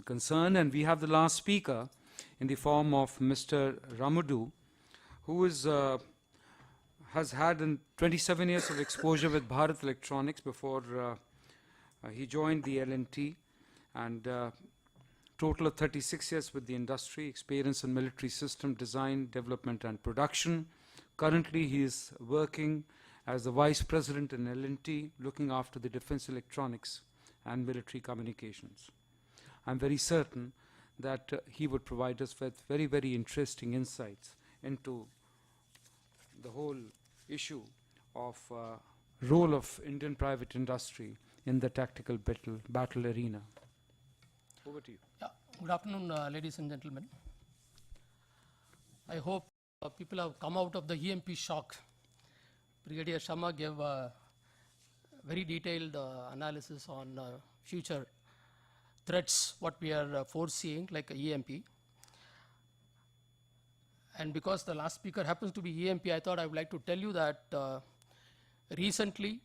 concern, and we have the last speaker in the form of Mr. Ramudu, who has had 27 years of exposure with Bharat Electronics before he joined the L&T, and total of 36 years with the industry, experience in military system design, development and production. Currently he is working as the Vice President in L&T, looking after the defense electronics and military communications. I'm very certain that he would provide us with very, very interesting insights into the whole issue of role of Indian private industry in the tactical battle arena. Over to you. Yeah. Good afternoon, ladies and gentlemen. I hope people have come out of the EMP shock. Brigadier Sharma gave a very detailed analysis on future threats, what we are foreseeing, like EMP. And because the last speaker happens to be EMP, I thought I would like to tell you that recently,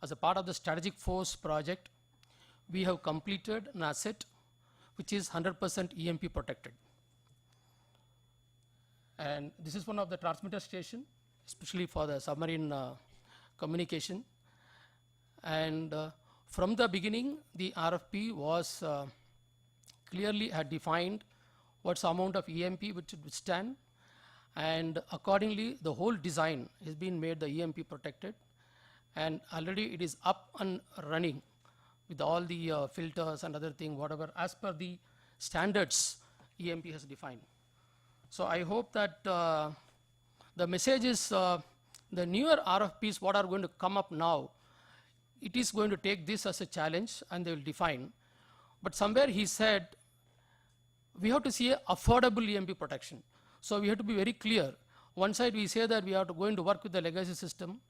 as a part of the Strategic Force project, we have completed an asset which is 100% EMP protected. And this is one of the transmitter station, especially for the submarine communication. And from the beginning, the RFP was clearly had defined what's the amount of EMP which should withstand, and accordingly the whole design has been made the EMP protected, and already it is up and running with all the filters and other thing, whatever as per the standards EMP has defined. So I hope that the message is the newer RFPs what are going to come up now, it is going to take this as a challenge and they will define. But somewhere he said we have to see a affordable EMP protection. So we have to be very clear. One side we say that we are going to work with the legacy system.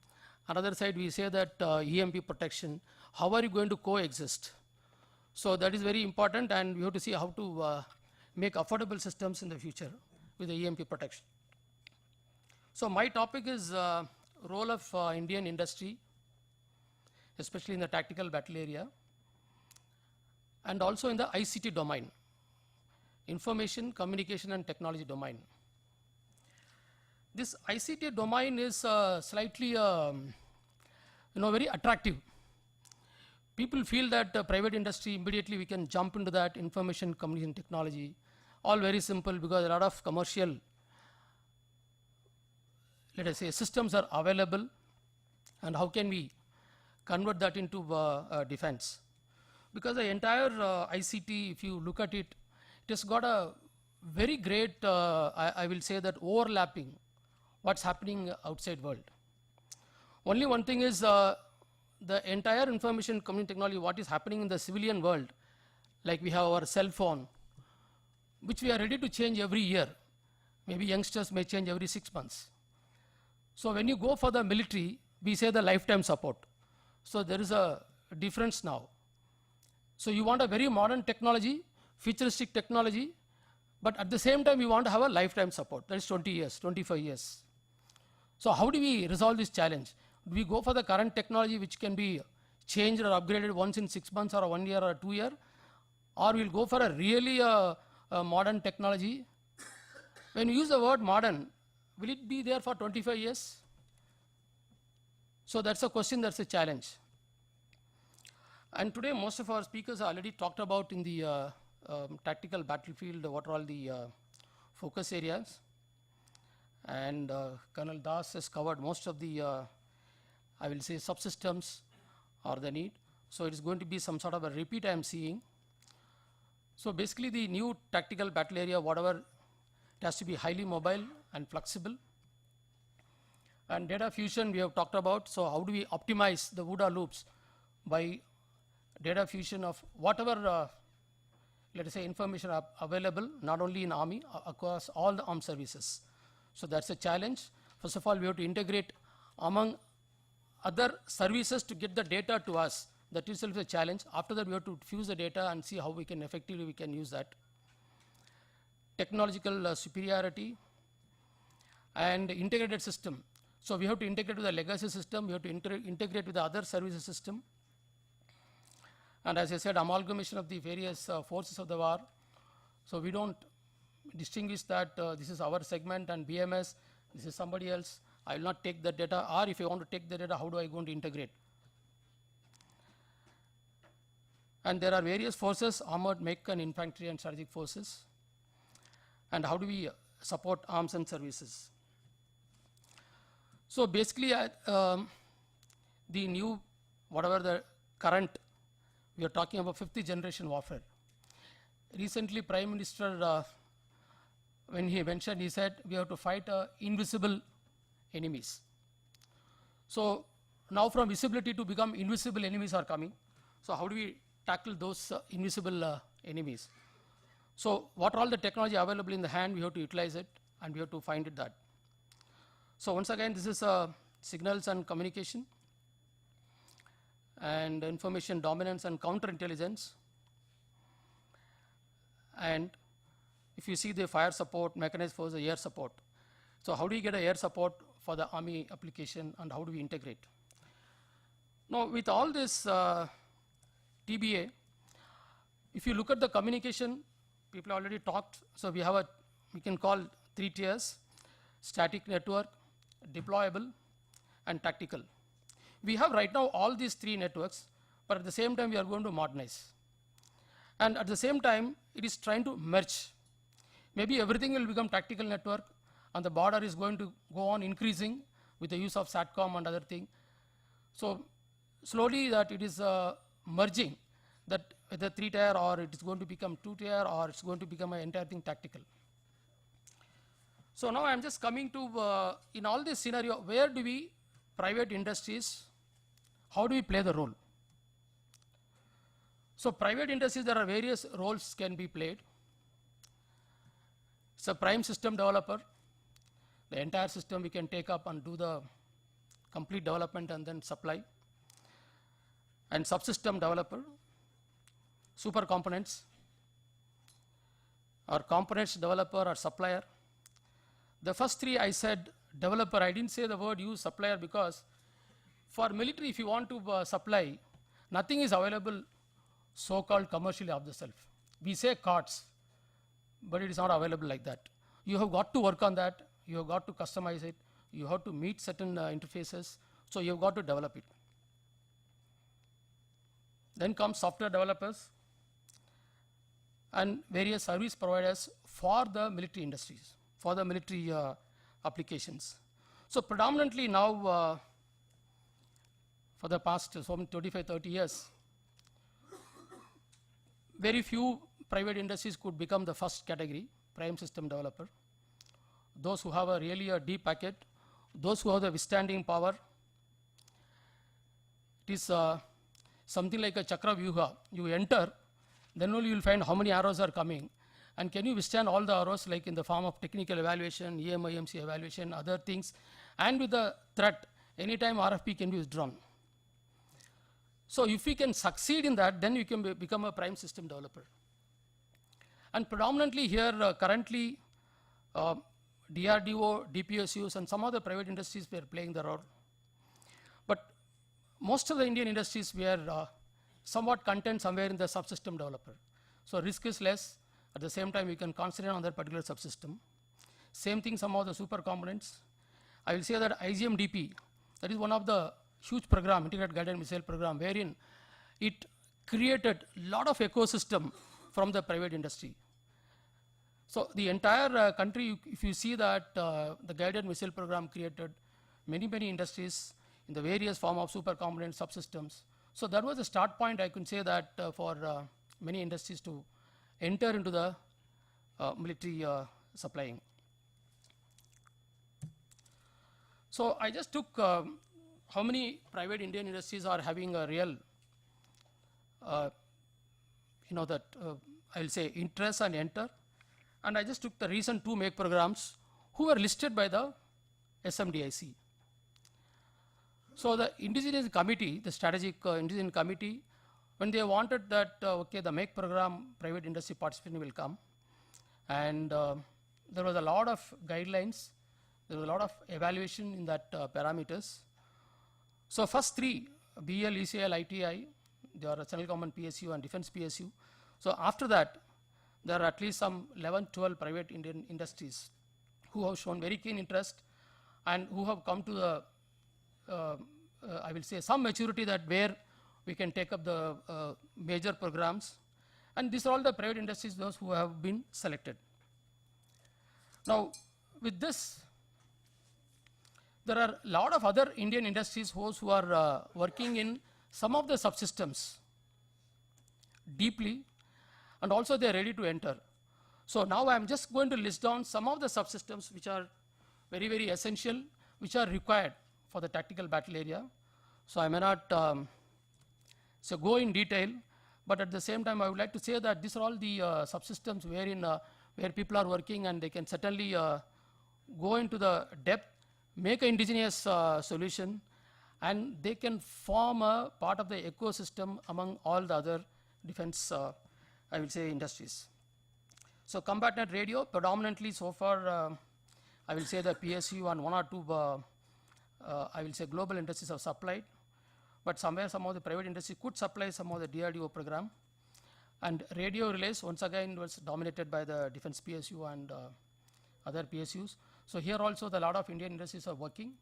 Another side we say that EMP protection. How are you going to coexist? So that is very important, and we have to see how to make affordable systems in the future with the EMP protection. So my topic is role of Indian industry, especially in the tactical battle area, and also in the ICT domain, information, communication and technology domain. This ICT domain is slightly very attractive. People feel that private industry, immediately we can jump into that information, communication technology, all very simple because a lot of commercial, let us say, systems are available, and how can we convert that into defense? Because the entire ICT, if you look at it, it has got a very great, I will say that overlapping what's happening outside world. Only one thing is the entire information communication technology, what is happening in the civilian world, like we have our cell phone, which we are ready to change every year. Maybe youngsters may change every 6 months. So when you go for the military, we say the lifetime support. So there is a difference now. So you want a very modern technology, futuristic technology, but at the same time you want to have a lifetime support. That is 20 years, 25 years. So how do we resolve this challenge? Do we go for the current technology which can be changed or upgraded once in 6 months or 1 year or 2 year? Or we'll go for a really modern technology? When you use the word modern, will it be there for 25 years? So that's a question, that's a challenge. And today most of our speakers are already talked about in the tactical battlefield, what are all the focus areas. And Colonel Das has covered most of the, I will say, subsystems or the need. So it is going to be some sort of a repeat I am seeing. So basically the new tactical battle area, whatever, it has to be highly mobile and flexible. And data fusion we have talked about. So how do we optimize the OODA loops by data fusion of whatever, let us say, information available, not only in Army, across all the armed services. So that's a challenge. First of all, we have to integrate among other services to get the data to us. That itself is a challenge. After that, we have to fuse the data and see how we can effectively use that. Technological superiority and integrated system. So we have to integrate with the legacy system. We have to integrate with the other services system. And as I said, amalgamation of the various forces of the war. So we don't distinguish that this is our segment and BMS, this is somebody else. I will not take the data, or if I want to take the data, how do I going to integrate? And there are various forces, armored, mech and infantry and strategic forces. And how do we support arms and services? So basically, the new, whatever the current, we are talking about 5th generation warfare. Recently, Prime Minister, when he mentioned, he said, we have to fight invisible enemies. So now from visibility to become invisible enemies are coming. So how do we tackle those invisible enemies? So what all the technology available in the hand, we have to utilize it and we have to find it that. So once again, this is signals and communication and information dominance and counterintelligence. And if you see the fire support, mechanized force, the air support. So how do you get a air support for the army application and how do we integrate? Now with all this TBA, if you look at the communication, people already talked. So we can call 3 tiers: static network, deployable, and tactical. We have right now all these 3 networks, but at the same time we are going to modernize. And at the same time, it is trying to merge. Maybe everything will become tactical network, and the border is going to go on increasing with the use of SATCOM and other thing. So slowly that it is merging, that whether 3 tier or it is going to become 2 tier or it's going to become an entire thing tactical. So now I'm just coming to, in all this scenario, where do we, private industries, how do we play the role? So private industries, there are various roles can be played. It's a prime system developer. The entire system we can take up and do the complete development and then supply. And subsystem developer, super components, or components developer or supplier. The first 3 I said developer, I didn't say the word use supplier because for military, if you want to supply, nothing is available so-called commercially off the shelf. We say cards, but it is not available like that. You have got to work on that. You have got to customize it. You have to meet certain interfaces. So you have got to develop it. Then comes software developers and various service providers for the military industries, for the military applications. So predominantly now, for the past 25, 30 years, very few private industries could become the first category, prime system developer. Those who have really a deep packet, those who have the withstanding power. It is something like a chakra vyuha. You enter, then only you will find how many arrows are coming. And can you withstand all the arrows, like in the form of technical evaluation, EMIMC evaluation, other things. And with the threat, anytime RFP can be withdrawn. So if we can succeed in that, then you can become a prime system developer. And predominantly here, currently, DRDO, DPSUs, and some other private industries were playing the role. But most of the Indian industries were somewhat content somewhere in the subsystem developer. So risk is less. At the same time, we can concentrate on that particular subsystem. Same thing, some of the super components. I will say that IGMDP, that is one of the huge program, integrated guided missile program, wherein it created a lot of ecosystem from the private industry. So the entire country, if you see that the guided missile program created many, many industries in the various form of super component subsystems. So that was the start point, I can say that for many industries to enter into the military supplying. So I just took how many private Indian industries are having a real, I will say interest and enter. And I just took the recent 2 make programs who were listed by the SMDIC. So the indigenous committee, the strategic indigenous committee, when they wanted that, okay, the make program, private industry participation will come. And there was a lot of guidelines, there was a lot of evaluation in that parameters. So first 3, BL, ECL, ITI, they are a central government PSU and defense PSU. So after that, there are at least some 11, 12 private Indian industries who have shown very keen interest and who have come to the, I will say, some maturity that where we can take up the major programs. And these are all the private industries, those who have been selected. Now, with this, there are a lot of other Indian industries who are working in some of the subsystems deeply, and also they are ready to enter. So now I am just going to list down some of the subsystems which are very, very essential, which are required for the tactical battle area. So I may not so go in detail, but at the same time I would like to say that these are all the subsystems where people are working, and they can certainly go into the depth, make an indigenous solution, and they can form a part of the ecosystem among all the other defense, I will say, industries. So combatant radio, predominantly so far, I will say the PSU and one or two, I will say, global industries have supplied, but somewhere some of the private industry could supply some of the DRDO program. And radio relays, once again, was dominated by the defense PSU and other PSUs. So here also the lot of Indian industries are working.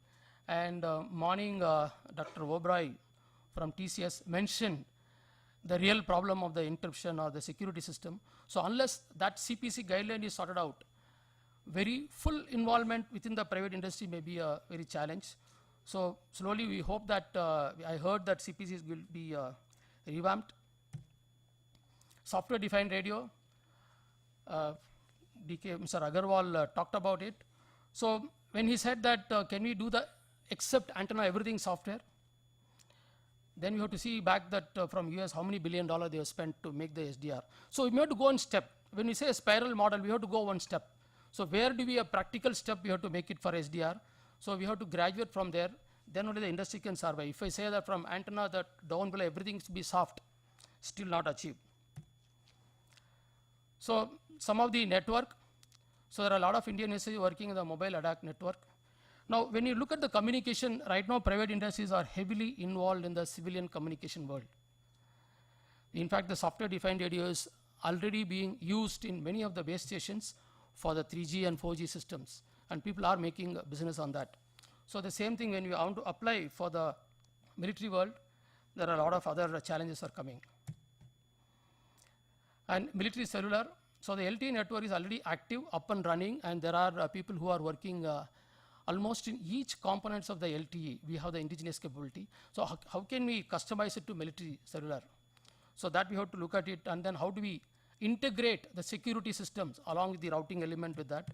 And morning, Dr. Oberoi from TCS mentioned the real problem of the encryption or the security system. So unless that CPC guideline is sorted out, very full involvement within the private industry may be a very challenge. So slowly we hope that, I heard that CPCs will be revamped. Software defined radio, Mr. Agarwal talked about it. So when he said that, can we do the except antenna everything software? Then we have to see back that from US how many $1 billion they have spent to make the SDR. So we have to go one step. When we say a spiral model, we have to go one step. So where do we have practical step we have to make it for SDR? So we have to graduate from there. Then only the industry can survive. If I say that from antenna that down below everything to be soft, still not achieved. So some of the network. So there are a lot of Indian industries working in the mobile ADAC network. Now, when you look at the communication, right now private industries are heavily involved in the civilian communication world. In fact, the software defined radio is already being used in many of the base stations for the 3G and 4G systems, and people are making business on that. So the same thing when you want to apply for the military world, there are a lot of other challenges are coming. And military cellular, so the LTE network is already active, up and running, and there are people who are working almost in each components of the LTE. We have the indigenous capability. So how can we customize it to military cellular? So that we have to look at it, and then how do we integrate the security systems along with the routing element with that.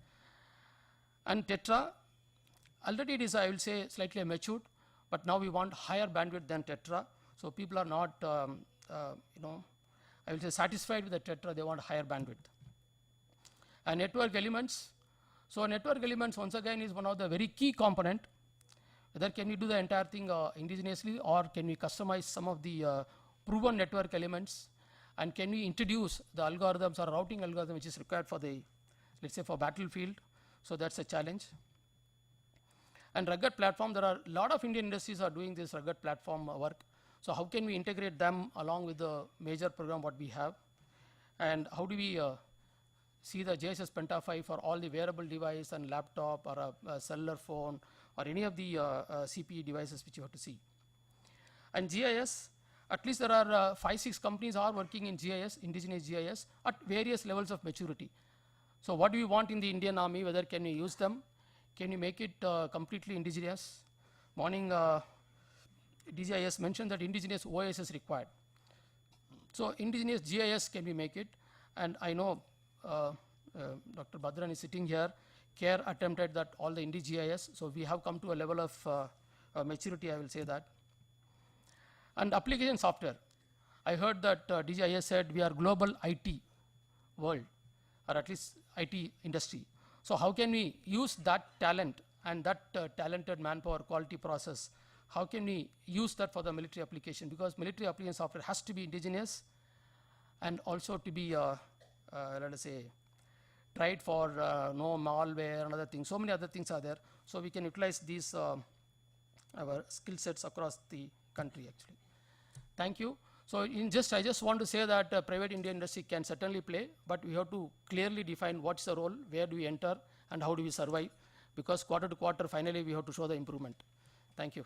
And Tetra, already it is, I will say, slightly matured, but now we want higher bandwidth than Tetra. So people are not, you know, I will say satisfied with the Tetra, they want higher bandwidth. And network elements. So network elements once again is one of the very key component. Whether can we do the entire thing indigenously, or can we customize some of the proven network elements, and can we introduce the algorithms or routing algorithm which is required for the, let's say, for battlefield. So that's a challenge. And rugged platform, there are a lot of Indian industries are doing this rugged platform work. So how can we integrate them along with the major program what we have, and how do we see the JSS Penta 5 for all the wearable device and laptop or a cellular phone or any of the CPE devices which you have to see. And GIS, at least there are 5-6 companies are working in GIS, indigenous GIS, at various levels of maturity. So what do we want in the Indian Army? Whether can we use them? Can we make it completely indigenous? Morning, DGIS mentioned that indigenous OS is required. So indigenous GIS, can we make it? And I know Dr. Badran is sitting here. CARE attempted that all the IndiGIS. So we have come to a level of maturity, I will say that. And application software. I heard that DGIS said we are global IT world, or at least IT industry. So how can we use that talent and that talented manpower quality process? How can we use that for the military application? Because military application software has to be indigenous and also to be, let us say, tried for no malware and other things. So many other things are there. So we can utilize these our skill sets across the country actually. Thank you. So I just want to say that private Indian industry can certainly play, but we have to clearly define what's the role, where do we enter, and how do we survive, because quarter to quarter, finally, we have to show the improvement. Thank you.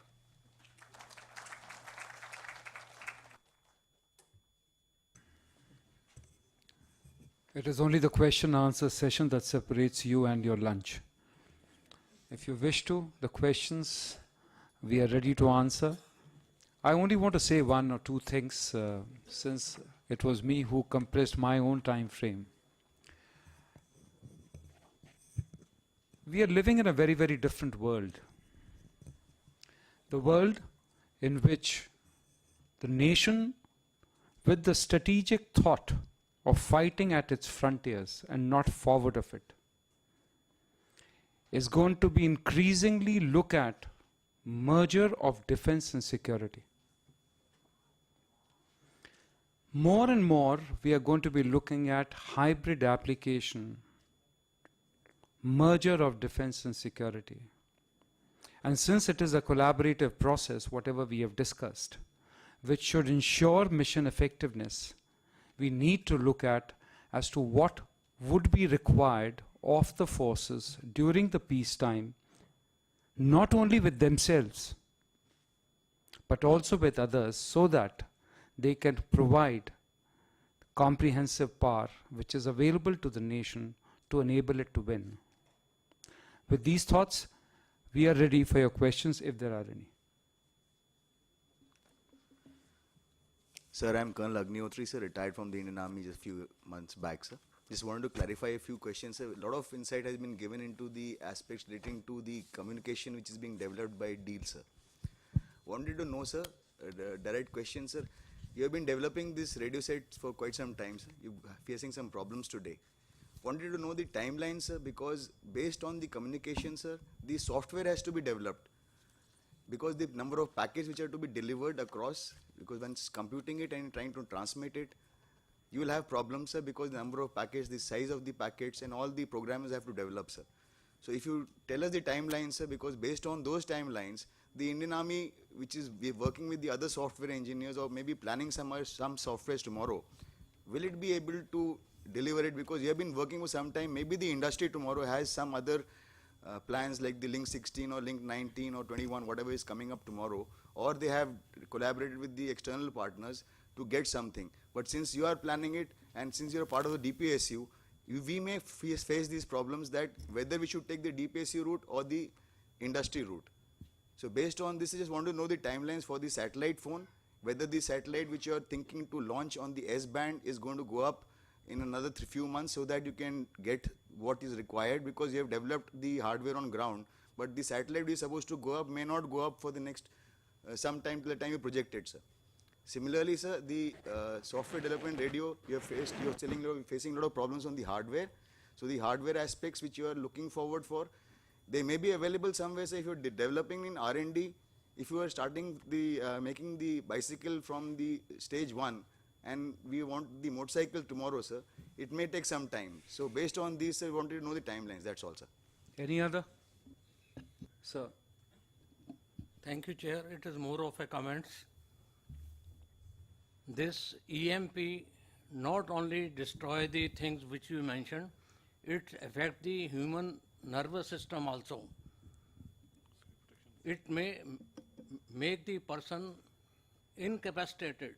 It is only the question answer session that separates you and your lunch. If you wish to, the questions we are ready to answer. I only want to say one or two things since it was me who compressed my own time frame. We are living in a very, very different world. The world in which the nation, with the strategic thought of fighting at its frontiers and not forward of it, is going to be increasingly look at merger of defense and security. More and more, we are going to be looking at hybrid application, merger of defense and security. And since it is a collaborative process, whatever we have discussed, which should ensure mission effectiveness, we need to look at as to what would be required of the forces during the peacetime, not only with themselves, but also with others, so that they can provide comprehensive power which is available to the nation to enable it to win. With these thoughts, we are ready for your questions if there are any. Sir, I'm Colonel Agnihotri, sir, retired from the Indian Army just a few months back, sir. Just wanted to clarify a few questions, sir. A lot of insight has been given into the aspects relating to the communication which is being developed by DEAL, sir. Wanted to know, sir, the direct question, sir. You have been developing this radio sets for quite some time, sir. You're facing some problems today. Wanted to know the timeline, sir, because based on the communication, sir, the software has to be developed. Because the number of packets which are to be delivered across, because once computing it and trying to transmit it, you will have problems, sir, because the number of packets, the size of the packets, and all the programmers have to develop, sir. So if you tell us the timelines, sir, because based on those timelines, the Indian Army, which is we're working with the other software engineers or maybe planning some softwares tomorrow, will it be able to deliver it? Because you have been working for some time, maybe the industry tomorrow has some other plans like the Link 16 or Link 19 or 21, whatever is coming up tomorrow, or they have collaborated with the external partners to get something. But since you are planning it and since you're a part of the DPSU, we may face these problems that whether we should take the DPSU route or the industry route. So based on this, I just want to know the timelines for the satellite phone, whether the satellite which you are thinking to launch on the S-band is going to go up in another few months so that you can get what is required, because you have developed the hardware on ground, but the satellite is supposed to go up may not go up for the next some time till the time you project it, sir. Similarly, sir, the software development radio, you're facing a lot of problems on the hardware. So the hardware aspects which you are looking forward for, they may be available somewhere, sir, if you're developing in R&D, if you are starting the making the bicycle from the stage 1, and we want the motorcycle tomorrow, sir, it may take some time. So based on this, I wanted to know the timelines, that's all, sir. Any other? Sir. Thank you, Chair. It is more of a comments. This EMP not only destroy the things which you mentioned, it affect the human nervous system also. It may make the person incapacitated.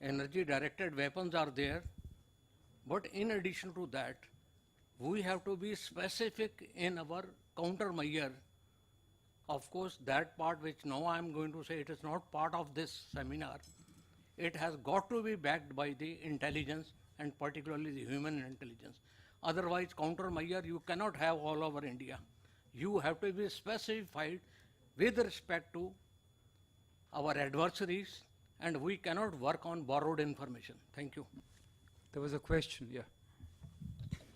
Energy directed weapons are there, but in addition to that, we have to be specific in our countermeasure. Of course, that part which now I am going to say, it is not part of this seminar. It has got to be backed by the intelligence and particularly the human intelligence. Otherwise, countermeasure you cannot have all over India. You have to be specified with respect to our adversaries, and we cannot work on borrowed information. Thank you. There was a question, yeah.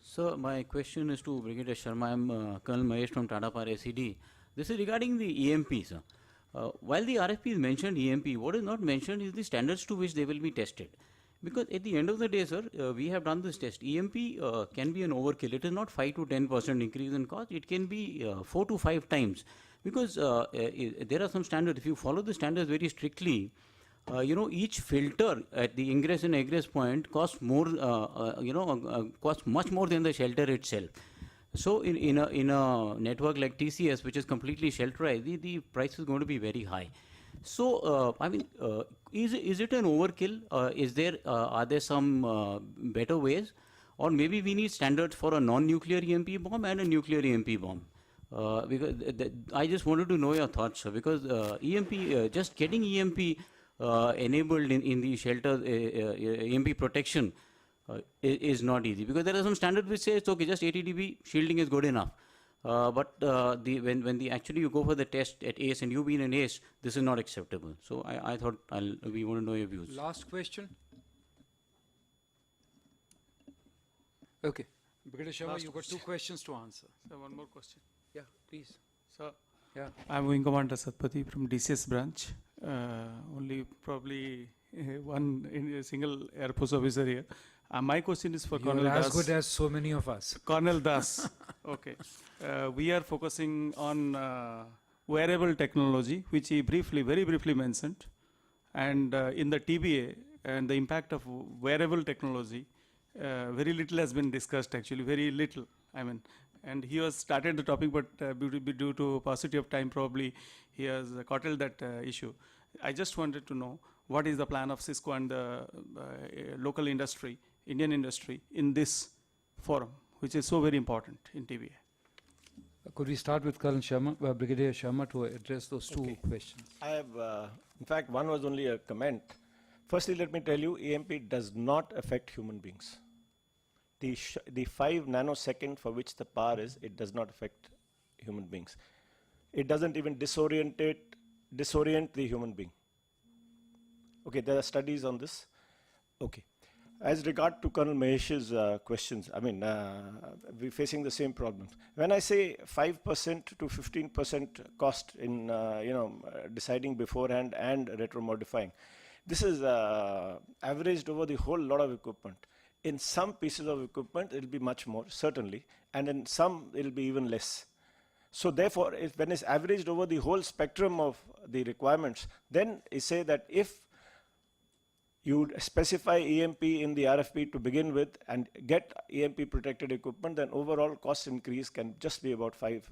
Sir, my question is to Brigadier Sharma. I am Colonel Mahesh from Tata Power SED. This is regarding the EMP, sir. While the RFP is mentioned EMP, what is not mentioned is the standards to which they will be tested. Because at the end of the day, sir, we have done this test. EMP can be an overkill. It is not 5 to 10% increase in cost. It can be 4 to 5 times. Because there are some standards. If you follow the standards very strictly, each filter at the ingress and egress point costs more, costs much more than the shelter itself. So in a network like TCS, which is completely shelterized, the price is going to be very high. So is it an overkill? Are there some better ways, or maybe we need standards for a non-nuclear EMP bomb and a nuclear EMP bomb? Because I just wanted to know your thoughts, sir, because EMP, just getting EMP enabled in the shelter, EMP protection is not easy, because there are some standards which say it's okay, just 80 dB shielding is good enough. But when actually you go for the test at ACE and you being an ACE, this is not acceptable. So I thought we want to know your views. Last question. Okay. Brigadier Sharma, Last you've got 2 questions to answer. So one more question. Yeah, please. So Yeah. I'm Wing Commander Satpathy from DCS branch. Only probably one in a single Air Force officer here. My question is for Colonel You're as Das. good as so many of us. Colonel Das. Okay. We are focusing on wearable technology, which he very briefly mentioned. And in the TBA and the impact of wearable technology, very little has been discussed actually, very little. I mean, and he has started the topic, but due to paucity of time, probably he has curtailed that issue. I just wanted to know what is the plan of Cisco and the local industry, Indian industry, in this forum, which is so very important in TBA. Could we start with Colonel Sharma, Brigadier Sharma, to address those 2 questions? I have, in fact, one was only a comment. Firstly, let me tell you, EMP does not affect human beings. The 5 nanosecond for which the power is, it does not affect human beings. It doesn't even disorient the human being. Okay, there are studies on this. Okay. As regard to Colonel Mahesh's questions, I mean, we're facing the same problems. When I say 5% to 15% cost in, deciding beforehand and retro-modifying, this is averaged over the whole lot of equipment. In some pieces of equipment, it'll be much more, certainly, and in some, it'll be even less. So therefore, when it's averaged over the whole spectrum of the requirements, then I say that if you specify EMP in the RFP to begin with and get EMP protected equipment, then overall cost increase can just be about 5%.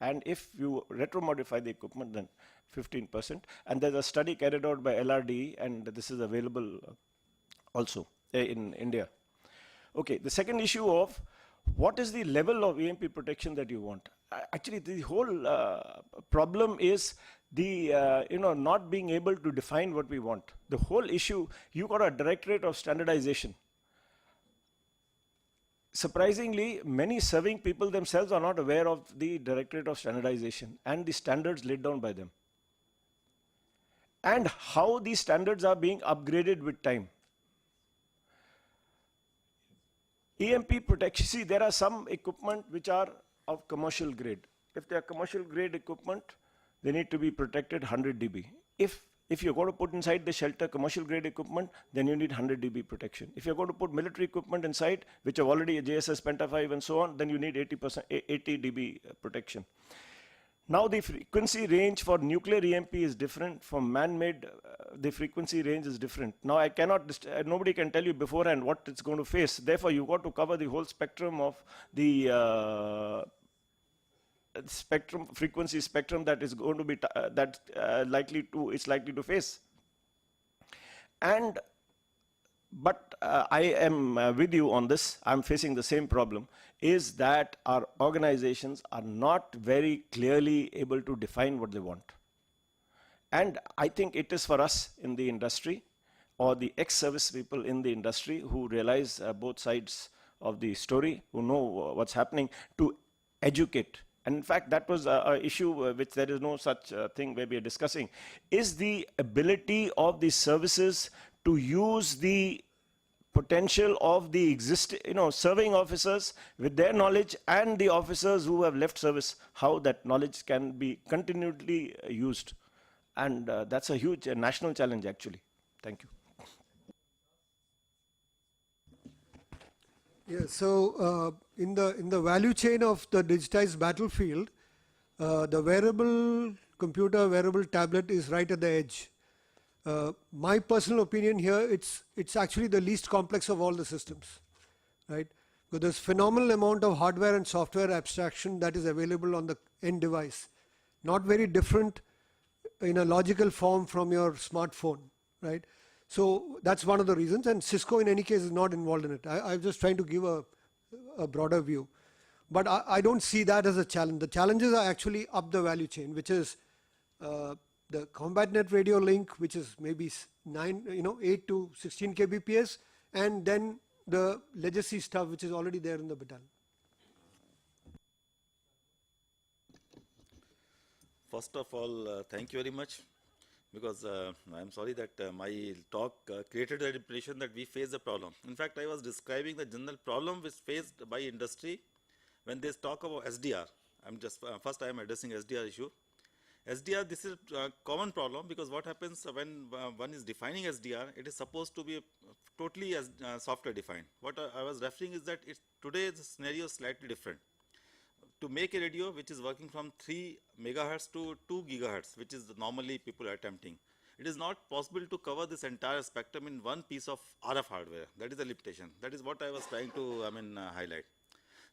And if you retro-modify the equipment, then 15%. And there's a study carried out by LRDE, and this is available also in India. Okay, the second issue of what is the level of EMP protection that you want? Actually, the whole problem is the not being able to define what we want. The whole issue, you got a Directorate of Standardization. Surprisingly, many serving people themselves are not aware of the Directorate of Standardization and the standards laid down by them, and how these standards are being upgraded with time. EMP protection, see, there are some equipment which are of commercial grade. If they are commercial grade equipment, they need to be protected 100 dB. If you're going to put inside the shelter commercial grade equipment, then you need 100 dB protection. If you're going to put military equipment inside, which are already a JSS Penta 5 and so on, then you need 80 dB protection. Now the frequency range for nuclear EMP is different from man-made. The frequency range is different. Now I cannot, nobody can tell you beforehand what it's going to face. Therefore, you got to cover the whole spectrum of the frequency spectrum that is going to be it's likely to face. But I am with you on this. I'm facing the same problem, is that our organizations are not very clearly able to define what they want. And I think it is for us in the industry, or the ex-service people in the industry who realize both sides of the story, who know what's happening, to educate. And in fact, that was an issue which there is no such thing where we are discussing, is the ability of the services to use the potential of the existing, serving officers with their knowledge, and the officers who have left service, how that knowledge can be continually used. And that's a huge national challenge, actually. Thank you. Yeah, so in the value chain of the digitized battlefield, the wearable computer, wearable tablet is right at the edge. My personal opinion here, it's actually the least complex of all the systems, right? Because there's phenomenal amount of hardware and software abstraction that is available on the end device. Not very different in a logical form from your smartphone, right? So that's one of the reasons, and Cisco in any case is not involved in it. I'm just trying to give a broader view. But I don't see that as a challenge. The challenges are actually up the value chain, which is the CombatNet radio link, which is maybe 8 to 16 kbps, and then the legacy stuff, which is already there in the battalion. First of all, thank you very much, because I'm sorry that my talk created the impression that we face a problem. In fact, I was describing the general problem which faced by industry when they talk about SDR. First I am addressing SDR issue. SDR, this is a common problem, because what happens when one is defining SDR, it is supposed to be totally software defined. What I was referring is that today the scenario is slightly different. To make a radio which is working from 3 megahertz to 2 gigahertz, which is normally people are attempting, it is not possible to cover this entire spectrum in one piece of RF hardware. That is the limitation. That is what I was trying to highlight.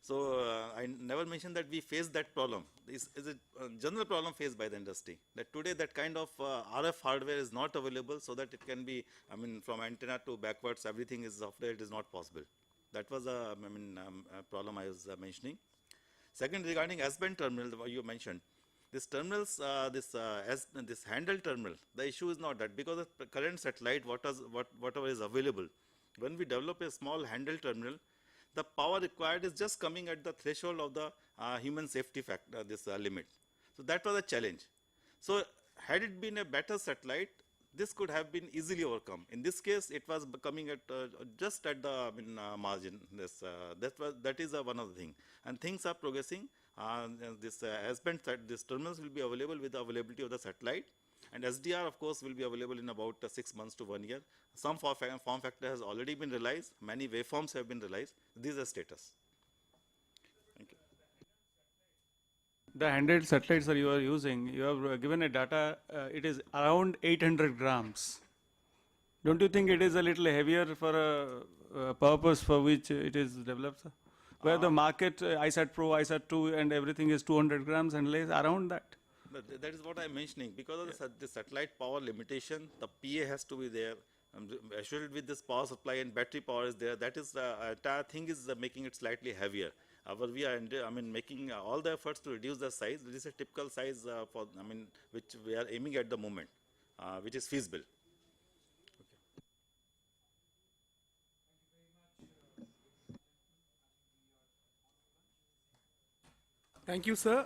So I never mentioned that we face that problem. This is a general problem faced by the industry, that today that kind of RF hardware is not available, so that it can be, from antenna to backwards, everything is software, it is not possible. That was a problem I was mentioning. Second, regarding S-band terminal, you mentioned this terminals, this handheld terminal. The issue is not that, because of the current satellite, whatever is available, when we develop a small handheld terminal, the power required is just coming at the threshold of the human safety factor, limit. So that was a challenge. So had it been a better satellite, this could have been easily overcome. In this case, it was coming at just at the margin. That is one of the things. And things are progressing. This terminals will be available with the availability of the satellite. And SDR, of course, will be available in about 6 months to 1 year. Some form factor has already been realized. Many waveforms have been realized. This is the status. Thank you. The handheld satellites that you are using, you have given a data, it is around 800 grams. Don't you think it is a little heavier for a purpose for which it is developed, sir? Where the market, ISAT Pro, ISAT 2 and everything is 200 grams and less, around that? That is what I am mentioning. Because of the satellite power limitation, the PA has to be there. Assured with this power supply and battery power is there. That is the entire thing is making it slightly heavier. We are making all the efforts to reduce the size. This is a typical size which we are aiming at the moment, which is feasible. Thank you, sir.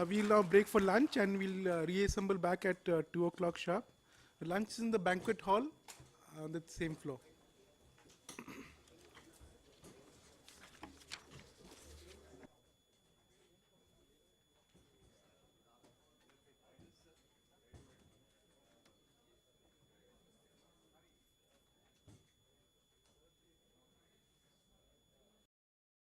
We'll now break for lunch, and we'll reassemble back at 2 o'clock sharp. The lunch is in the banquet hall on the same floor.